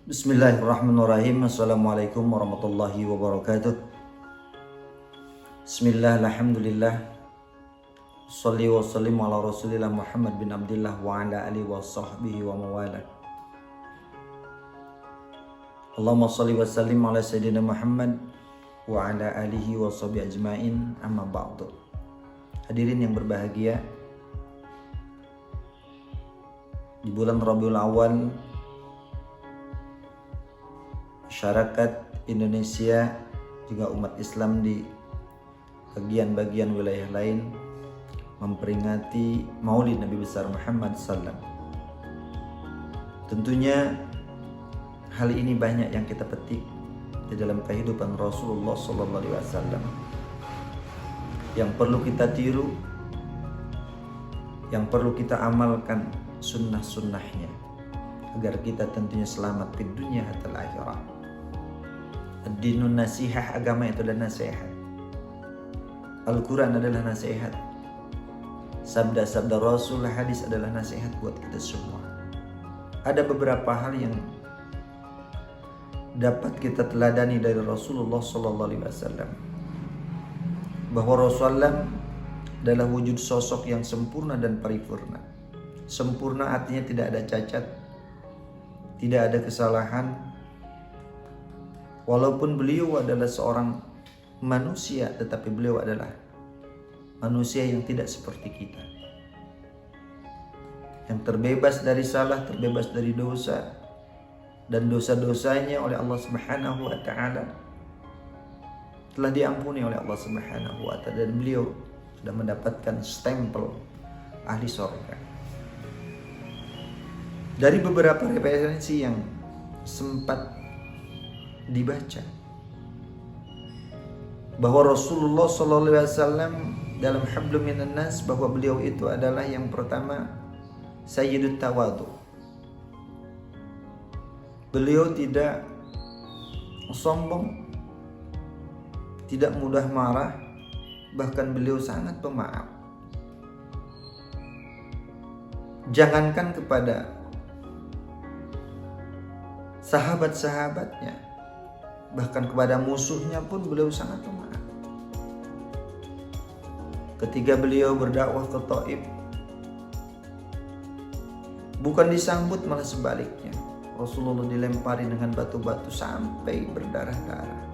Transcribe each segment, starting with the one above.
Bismillahirrahmanirrahim. Assalamualaikum warahmatullahi wabarakatuh. Bismillah, alhamdulillah. Shalli wa sallim ala rasulillah Muhammad bin Abdullah wa ala alihi wa sahbihi wa mawala. Allahumma shalli wa sallim ala sayyidina Muhammad wa ala alihi wa sahbihi ajmain, amma ba'du. Hadirin yang berbahagia, di bulan Rabiul Awal, masyarakat Indonesia juga umat Islam di bagian-bagian wilayah lain memperingati Maulid Nabi besar Muhammad SAW. Tentunya hal ini banyak yang kita petik di dalam kehidupan Rasulullah SAW yang perlu kita tiru, yang perlu kita amalkan sunnah-sunnahnya agar kita tentunya selamat di dunia hatta akhirat. Ad-dinun nasihah, agama itu adalah nasihat. Al-Quran adalah nasihat. Sabda-sabda Rasul, hadis adalah nasihat buat kita semua. Ada beberapa hal yang dapat kita teladani dari Rasulullah SAW, bahwa Rasulullah adalah wujud sosok yang sempurna dan paripurna. Sempurna artinya tidak ada cacat, tidak ada kesalahan. Walaupun beliau adalah seorang manusia, tetapi beliau adalah manusia yang tidak seperti kita, yang terbebas dari salah, terbebas dari dosa, dan dosa-dosanya oleh Allah Subhanahu wa Ta'ala telah diampuni oleh Allah Subhanahu wa Ta'ala, dan beliau sudah mendapatkan stempel ahli surga. Dari beberapa referensi yang sempat dibaca, bahwa Rasulullah SAW dalam Hablum minan Nas, bahwa beliau itu adalah yang pertama Sayyidut Tawadu. Beliau tidak sombong, tidak mudah marah, bahkan beliau sangat pemaaf. Jangankan kepada sahabat-sahabatnya, bahkan kepada musuhnya pun beliau sangat pemaaf. Ketika beliau berdakwah ke Taif, bukan disambut, malah sebaliknya. Rasulullah dilempari dengan batu-batu sampai berdarah-darah.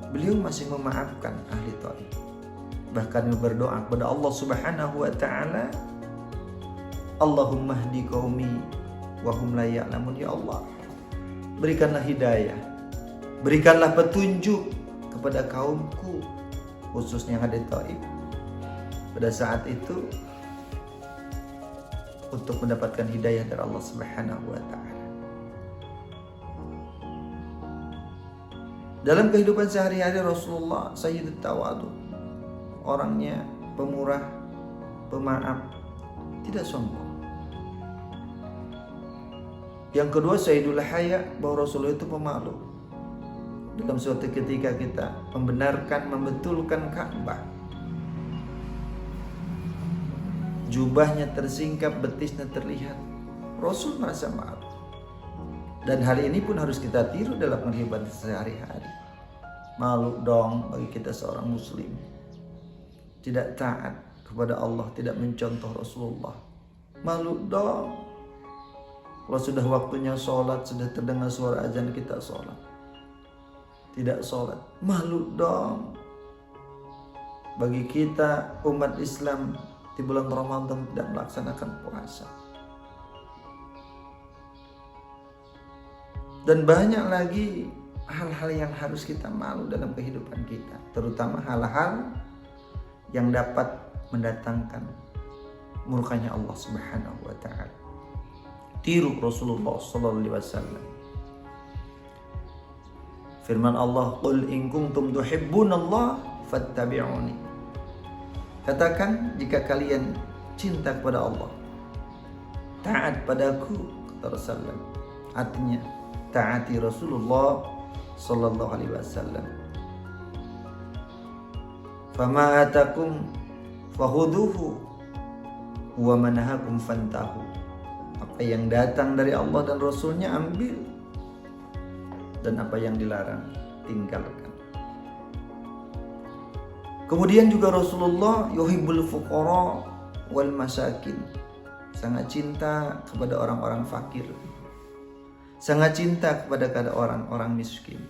Beliau masih memaafkan ahli Taif. Bahkan berdoa kepada Allah Subhanahu wa Ta'ala, Allahumma hdi qaumi wa hum la ya'lamun. Ya Allah, berikanlah hidayah, berikanlah petunjuk kepada kaumku, khususnya yang ada di Taif pada saat itu, untuk mendapatkan hidayah dari Allah Subhanahu wa Ta'ala. Dalam kehidupan sehari-hari Rasulullah Sayyidut Tawadu, orangnya pemurah, pemaaf, tidak sombong. Yang kedua, Sayyidul Haya, bahwa Rasulullah itu pemalu. Dalam suatu ketika kita membenarkan, membetulkan Ka'bah, jubahnya tersingkap, betisnya terlihat, Rasul merasa malu. Dan hal ini pun harus kita tiru dalam kehidupan sehari-hari. Malu dong bagi kita seorang muslim, tidak taat kepada Allah, tidak mencontoh Rasulullah. Malu dong kalau sudah waktunya sholat, sudah terdengar suara azan, kita sholat, tidak sholat. Malu dong bagi kita umat Islam di bulan Ramadan tidak melaksanakan puasa. Dan banyak lagi hal-hal yang harus kita malu dalam kehidupan kita, terutama hal-hal yang dapat mendatangkan murkanya Allah Subhanahu wa Ta'ala. Tiru Rasulullah SAW. Firman Allah, qul in kuntum tuhibbunallah fattabi'uni. Katakan, jika kalian cinta kepada Allah, taat padaku, kata Rasulullah. Artinya taati Rasulullah sallallahu alaihi wasallam. Fama atakum fahuduhu wa manahakum fantahu. Apa yang datang dari Allah dan Rasulnya ambil, dan apa yang dilarang tinggalkan. Kemudian juga Rasulullah yuhibbul fuqara wal masakin, sangat cinta kepada orang-orang fakir, sangat cinta kepada orang-orang miskin,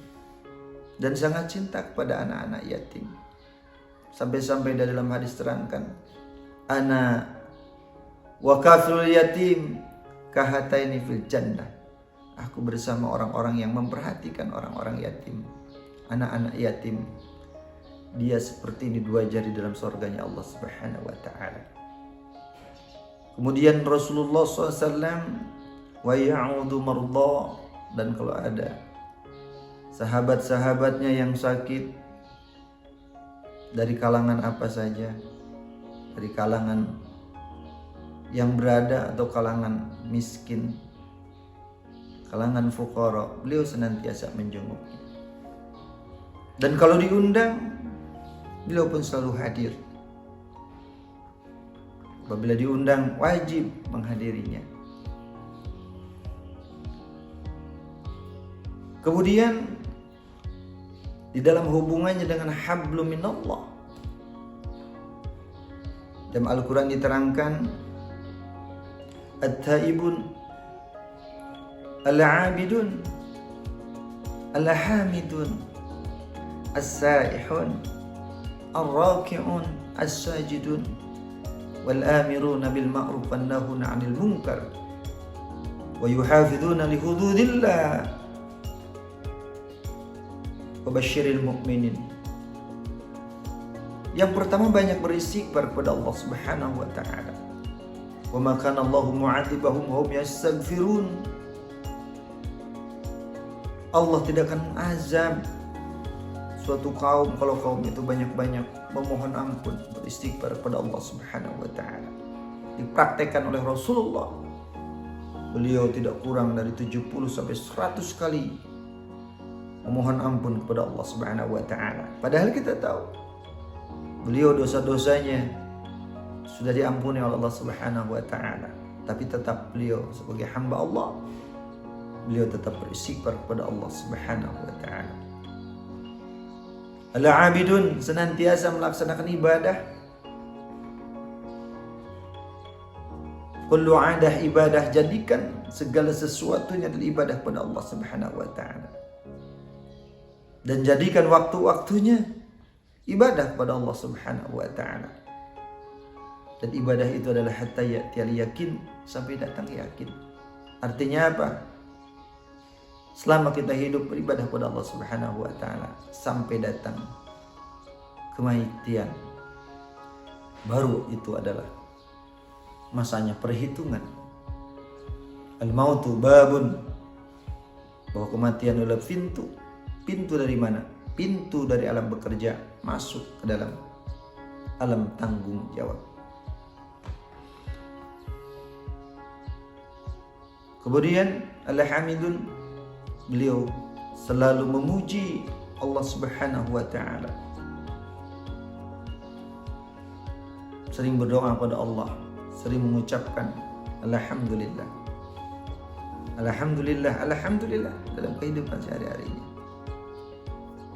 dan sangat cinta kepada anak-anak yatim. Sampai-sampai dalam hadis terangkan, ana wa kafirul yatim kahataini fil jannah. Aku bersama orang-orang yang memperhatikan orang-orang yatim, anak-anak yatim. Dia seperti ini dua jari dalam surganya Allah Subhanahu wa ta'ala. Kemudian Rasulullah SAW wa ya'udu marda, dan kalau ada sahabat-sahabatnya yang sakit dari kalangan apa saja, dari kalangan yang berada atau kalangan miskin, kalangan fuqara, beliau senantiasa menjenguknya. Dan kalau diundang, beliau pun selalu hadir. Apabila diundang, wajib menghadirinya. Kemudian di dalam hubungannya dengan hablum minallah, dalam Al-Quran diterangkan, at-taibun al-abidun al-hamidun as-saihun ar-raki'un as-sajidun wal-amiruna bil ma'ruf wan nahuna 'anil munkar wa yuhafizuna li hududillah wa basyiril mu'minin. Yang pertama, banyak beristighfar kepada Allah Subhanahu wa ta'ala. Wa ma kana Allahu mu'adzibahum wa hum yastaghfirun. Allah tidak akan azab suatu kaum kalau kaum itu banyak-banyak memohon ampun, beristighfar kepada Allah Subhanahu wa ta'ala. Dipraktekkan oleh Rasulullah. Beliau tidak kurang dari 70 sampai 100 kali memohon ampun kepada Allah Subhanahu wa ta'ala. Padahal kita tahu beliau dosa-dosanya sudah diampuni oleh Allah Subhanahu wa ta'ala, tapi tetap beliau sebagai hamba Allah, beliau tetap beristighfar kepada Allah Subhanahu wa ta'ala. Al-abidun, senantiasa melaksanakan ibadah. Kullu adah ibadah, jadikan segala sesuatunya adalah ibadah kepada Allah Subhanahu wa ta'ala. Dan jadikan waktu-waktunya ibadah kepada Allah Subhanahu wa ta'ala. Dan ibadah itu adalah hatta ya'tiyal yakin, sampai datang yakin. Artinya apa? Selama kita hidup beribadah kepada Allah Subhanahu wa ta'ala sampai datang kematian, baru itu adalah masanya perhitungan. Al-mautu babun, bahwa kematian adalah pintu. Pintu dari mana? Pintu dari alam bekerja masuk ke dalam alam tanggung jawab. Kemudian Al-Hamidun, beliau selalu memuji Allah Subhanahu wa ta'ala. Sering berdoa kepada Allah, sering mengucapkan Alhamdulillah, Alhamdulillah, Alhamdulillah dalam kehidupan sehari-harinya.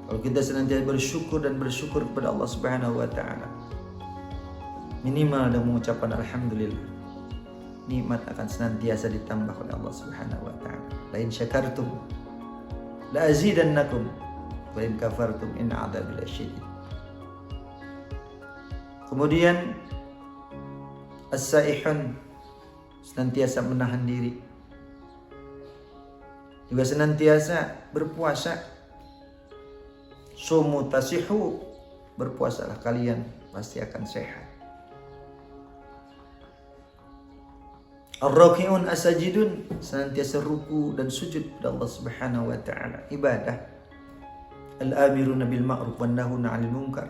Kalau kita senantiasa bersyukur dan bersyukur kepada Allah Subhanahu wa ta'ala, minimal dan mengucapkan Alhamdulillah, nikmat akan senantiasa ditambah oleh Allah Subhanahu wa ta'ala. La in syakartum la azidannakum wa in kafartum inna adzabi lasyadid. Kemudian as-saihun, senantiasa menahan diri, juga senantiasa berpuasa. Sumu tasihu, berpuasalah kalian pasti akan sehat. Ar-raki'un as-sajidun, senantiasa ruku dan sujud kepada Allah Subhanahu wa ta'ala, ibadah. Al-amiruna bil ma'ruf wan nahuna 'anil munkar,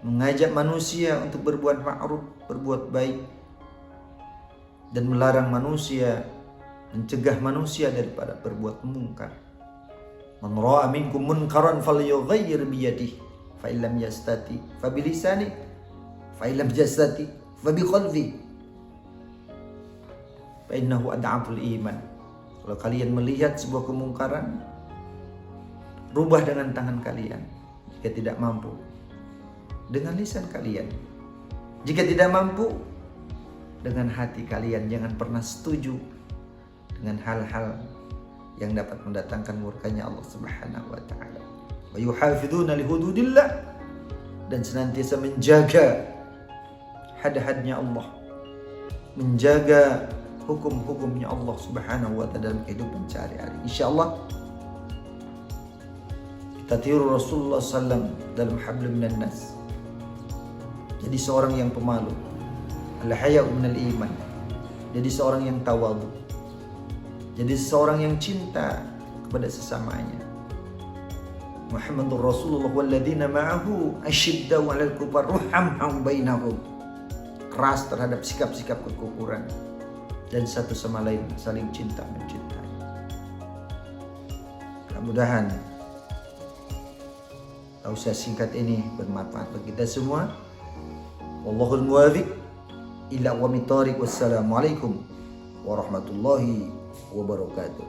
mengajak manusia untuk berbuat ma'ruf, berbuat baik, dan melarang manusia, mencegah manusia daripada berbuat mungkar. Man ra'a minkum munkaran falyughayyir bi yadihi, fa illam yastati fa bi lisanihi, fa illam yastati fa bi qalbihi, fa innahu ad'aful iman. Kalau kalian melihat sebuah kemungkaran, Rubah dengan tangan kalian. Jika tidak mampu, dengan lisan kalian. Jika tidak mampu, dengan hati kalian. Jangan pernah setuju dengan hal-hal yang dapat mendatangkan murkanya Allah Subhanahu wa taala. Wa yuhafizuna li hududillah, dan senantiasa menjaga had-hadnya Allah, menjaga hukum-hukumnya Allah Subhanahu wa taala dalam kehidupan sehari-hari. Insyaallah kita tiru Rasulullah SAW dalam hablum minan nas. Jadi seorang yang pemalu, al-haya'u minal iman. Jadi seorang yang tawadhu. Jadi seorang yang cinta kepada sesamanya. Muhammadur Rasulullah walladzina ma'ahu asyiddau 'alal kufar ruhamhum bainahum. Keras terhadap sikap-sikap kekufuran dan satu sama lain saling cinta mencintai. Mudah-mudahan tausiah singkat ini bermanfaat bagi kita semua. Wallahul muwaffiq ila aqwamit thoriq. Wassalamualaikum warahmatullahi wabarakatuh.